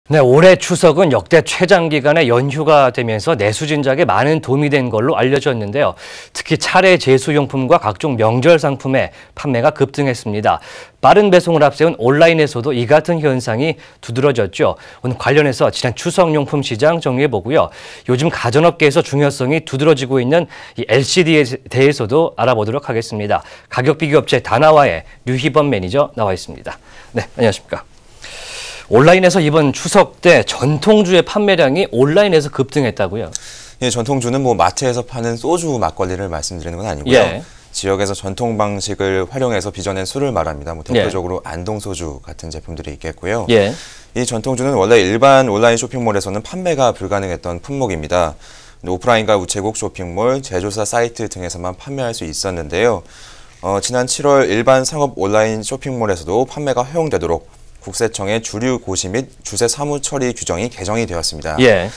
네, 올해 추석은 역대 최장기간의 연휴가 되면서 내수 진작에 많은 도움이 된 걸로 알려졌는데요. 특히 차례 제수용품과 각종 명절 상품의 판매가 급등했습니다. 빠른 배송을 앞세운 온라인에서도 이 같은 현상이 두드러졌죠. 오늘 관련해서 지난 추석용품 시장 정리해보고요. 요즘 가전업계에서 중요성이 두드러지고 있는 이 LCD에 대해서도 알아보도록 하겠습니다. 가격 비교업체 다나와의 류희범 매니저 나와 있습니다. 네, 안녕하십니까. 온라인에서 이번 추석 때 전통주의 판매량이 온라인에서 급등했다고요? 예, 전통주는 마트에서 파는 소주 막걸리를 말씀드리는 건 아니고요. 예. 지역에서 전통 방식을 활용해서 빚어낸 술을 말합니다. 대표적으로 안동소주 같은 제품들이 있겠고요. 예. 이 전통주는 원래 일반 온라인 쇼핑몰에서는 판매가 불가능했던 품목입니다. 오프라인과 우체국, 쇼핑몰, 제조사 사이트 등에서만 판매할 수 있었는데요. 지난 7월 일반 상업 온라인 쇼핑몰에서도 판매가 허용되도록 국세청의 주류 고시 및 주세 사무 처리 규정이 개정이 되었습니다. 예.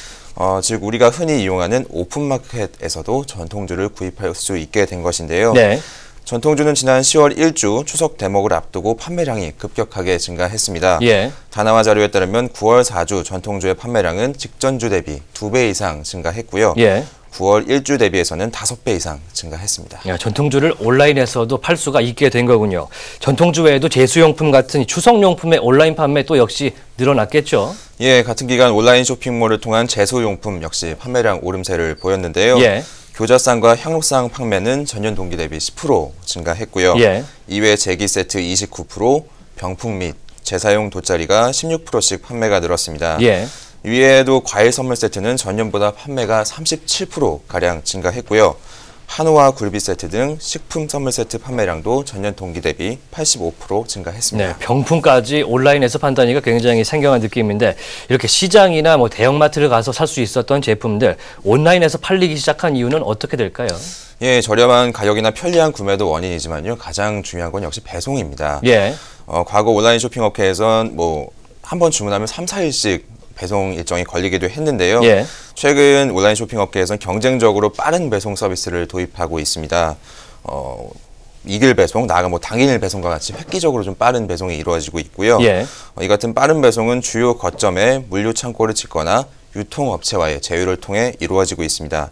즉 우리가 흔히 이용하는 오픈마켓에서도 전통주를 구입할 수 있게 된 것인데요. 네. 전통주는 지난 10월 1주 추석 대목을 앞두고 판매량이 급격하게 증가했습니다. 예. 다나와 자료에 따르면 9월 4주 전통주의 판매량은 직전주 대비 2배 이상 증가했고요. 예. 9월 1주 대비해서는 5배 이상 증가했습니다. 야, 전통주를 온라인에서도 팔 수가 있게 된 거군요. 전통주 외에도 제수용품 같은 추석용품의 온라인 판매 또 역시 늘어났겠죠? 예, 같은 기간 온라인 쇼핑몰을 통한 제수용품 역시 판매량 오름세를 보였는데요. 예. 교자상과 향로상 판매는 전년 동기 대비 10% 증가했고요. 예. 이외 제기 세트 29%, 병풍 및 재사용 돗자리가 16%씩 판매가 늘었습니다. 예. 이외에도 과일 선물 세트는 전년보다 판매가 37%가량 증가했고요. 한우와 굴비 세트 등 식품 선물 세트 판매량도 전년 동기 대비 85% 증가했습니다. 네, 병품까지 온라인에서 판다니까 굉장히 생경한 느낌인데 이렇게 시장이나 대형마트를 가서 살 수 있었던 제품들 온라인에서 팔리기 시작한 이유는 어떻게 될까요? 예, 저렴한 가격이나 편리한 구매도 원인이지만요. 가장 중요한 건 역시 배송입니다. 예. 과거 온라인 쇼핑 업계에선 한 번 주문하면 3, 4일씩 배송 일정이 걸리기도 했는데요. 예. 최근 온라인 쇼핑 업계에서는 경쟁적으로 빠른 배송 서비스를 도입하고 있습니다. 이길 배송, 나아가 당일 배송과 같이 획기적으로 좀 빠른 배송이 이루어지고 있고요. 예. 이 같은 빠른 배송은 주요 거점에 물류 창고를 짓거나 유통업체와의 제휴를 통해 이루어지고 있습니다.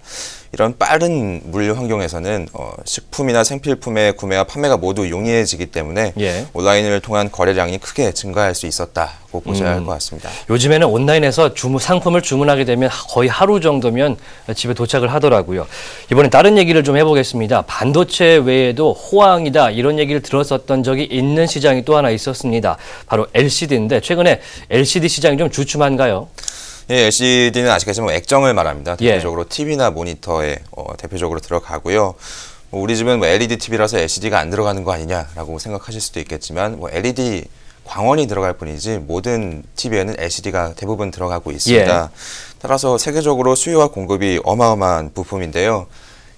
이런 빠른 물류 환경에서는 식품이나 생필품의 구매와 판매가 모두 용이해지기 때문에 예. 온라인을 통한 거래량이 크게 증가할 수 있었다고 보셔야 할 것 같습니다. 요즘에는 온라인에서 상품을 주문하게 되면 거의 하루 정도면 집에 도착을 하더라고요. 이번엔 다른 얘기를 좀 해보겠습니다. 반도체 외에도 호황이다 이런 얘기를 들었었던 적이 있는 시장이 또 하나 있었습니다. 바로 LCD인데 최근에 LCD 시장이 좀 주춤한가요? 예, LCD는 아시겠지만 액정을 말합니다. 예. 대표적으로 TV나 모니터에 대표적으로 들어가고요. 우리 집은 LED TV라서 LCD가 안 들어가는 거 아니냐라고 생각하실 수도 있겠지만 LED 광원이 들어갈 뿐이지 모든 TV에는 LCD가 대부분 들어가고 있습니다. 예. 따라서 세계적으로 수요와 공급이 어마어마한 부품인데요.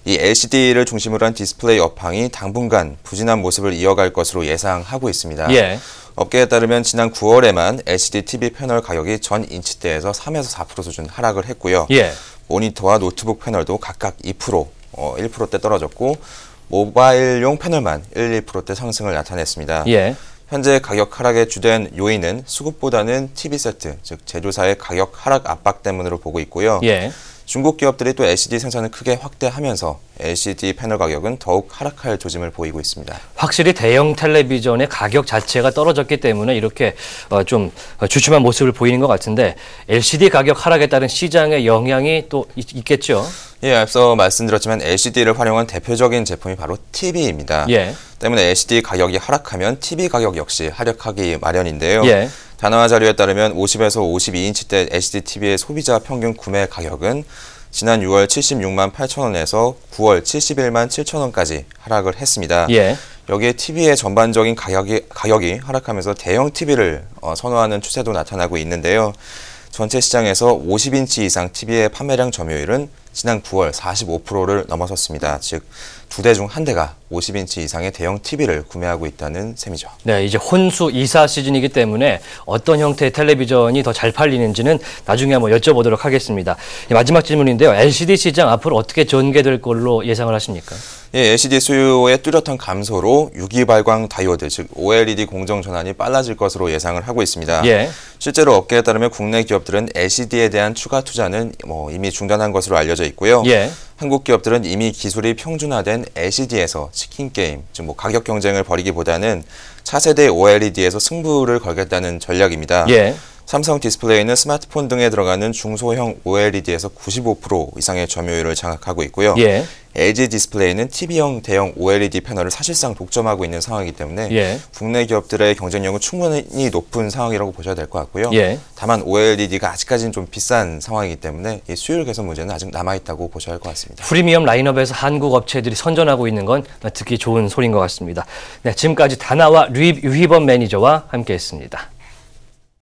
이 LCD를 중심으로 한 디스플레이 업황이 당분간 부진한 모습을 이어갈 것으로 예상하고 있습니다. 예. 업계에 따르면 지난 9월에만 LCD TV 패널 가격이 전 인치대에서 3에서 4% 수준 하락을 했고요. 예. 모니터와 노트북 패널도 각각 2%, 1%대 떨어졌고 모바일용 패널만 1~2%대 상승을 나타냈습니다. 예. 현재 가격 하락의 주된 요인은 수급보다는 TV 세트, 즉 제조사의 가격 하락 압박 때문으로 보고 있고요. 예. 중국 기업들이 또 LCD 생산을 크게 확대하면서 LCD 패널 가격은 더욱 하락할 조짐을 보이고 있습니다. 확실히 대형 텔레비전의 가격 자체가 떨어졌기 때문에 이렇게 좀 주춤한 모습을 보이는 것 같은데 LCD 가격 하락에 따른 시장의 영향이 또 있겠죠? 예, 앞서 말씀드렸지만 LCD를 활용한 대표적인 제품이 바로 TV입니다. 예. 때문에 LCD 가격이 하락하면 TV 가격 역시 하락하기 마련인데요. 예. 다나와 자료에 따르면 50에서 52인치대 LCD TV의 소비자 평균 구매 가격은 지난 6월 76만 8천 원에서 9월 71만 7천 원까지 하락을 했습니다. 예. 여기에 TV의 전반적인 가격이 하락하면서 대형 TV를 선호하는 추세도 나타나고 있는데요. 전체 시장에서 50인치 이상 TV의 판매량 점유율은 지난 9월 45%를 넘어섰습니다. 즉, 2대 중 1대가 50인치 이상의 대형 TV를 구매하고 있다는 셈이죠. 네, 이제 혼수 이사 시즌이기 때문에 어떤 형태의 텔레비전이 더 잘 팔리는지는 나중에 한번 여쭤보도록 하겠습니다. 마지막 질문인데요. LCD 시장 앞으로 어떻게 전개될 걸로 예상을 하십니까? 예, LCD 수요의 뚜렷한 감소로 유기발광 다이오드, 즉 OLED 공정 전환이 빨라질 것으로 예상을 하고 있습니다. 예. 실제로 업계에 따르면 국내 기업들은 LCD에 대한 추가 투자는 이미 중단한 것으로 알려져 있고요. 예. 한국 기업들은 이미 기술이 평준화된 LCD에서 치킨 게임, 즉 가격 경쟁을 벌이기보다는 차세대 OLED에서 승부를 걸겠다는 전략입니다. 예. 삼성 디스플레이는 스마트폰 등에 들어가는 중소형 OLED에서 95% 이상의 점유율을 장악하고 있고요. 예. LG 디스플레이는 TV형 대형 OLED 패널을 사실상 독점하고 있는 상황이기 때문에 예. 국내 기업들의 경쟁력은 충분히 높은 상황이라고 보셔야 될 것 같고요. 예. 다만 OLED가 아직까지는 좀 비싼 상황이기 때문에 이 수요율 개선 문제는 아직 남아있다고 보셔야 할 것 같습니다. 프리미엄 라인업에서 한국 업체들이 선전하고 있는 건 듣기 좋은 소리인 것 같습니다. 네, 지금까지 다나와 류희범 매니저와 함께했습니다.